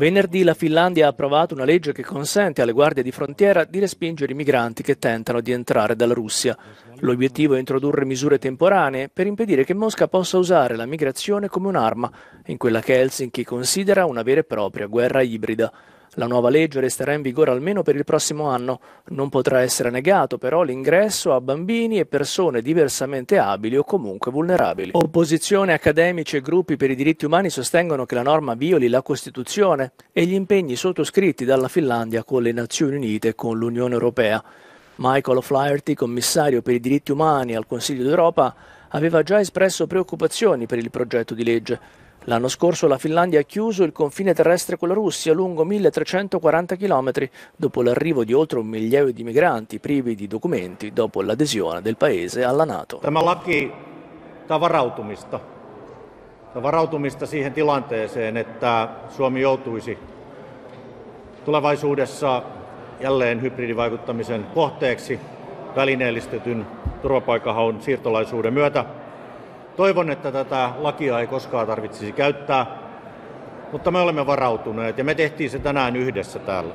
Venerdì la Finlandia ha approvato una legge che consente alle guardie di frontiera di respingere i migranti che tentano di entrare dalla Russia. L'obiettivo è introdurre misure temporanee per impedire che Mosca possa usare la migrazione come un'arma, in quella che Helsinki considera una vera e propria guerra ibrida. La nuova legge resterà in vigore almeno per il prossimo anno. Non potrà essere negato però l'ingresso a bambini e persone diversamente abili o comunque vulnerabili. Opposizione, accademici e gruppi per i diritti umani sostengono che la norma violi la Costituzione e gli impegni sottoscritti dalla Finlandia con le Nazioni Unite e con l'Unione Europea. Michael O'Flaherty, commissario per i diritti umani al Consiglio d'Europa, aveva già espresso preoccupazioni per il progetto di legge. L'anno scorso la Finlandia ha chiuso il confine terrestre con la Russia lungo 1340 km dopo l'arrivo di oltre 1 migliaio di migranti privi di documenti dopo l'adesione del paese alla NATO. Tämä laki on varautumista. Varautumista siihen tilanteeseen, että Suomi joutuisi tulevaisuudessa jälleen hybridivaikuttamisen kohteeksi välineellistetyn turvapaikanhaun siirtolaisuuden myötä. Toivon, että tätä lakia ei koskaan tarvitsisi käyttää, mutta me olemme varautuneet ja me tehtiin se tänään yhdessä täällä.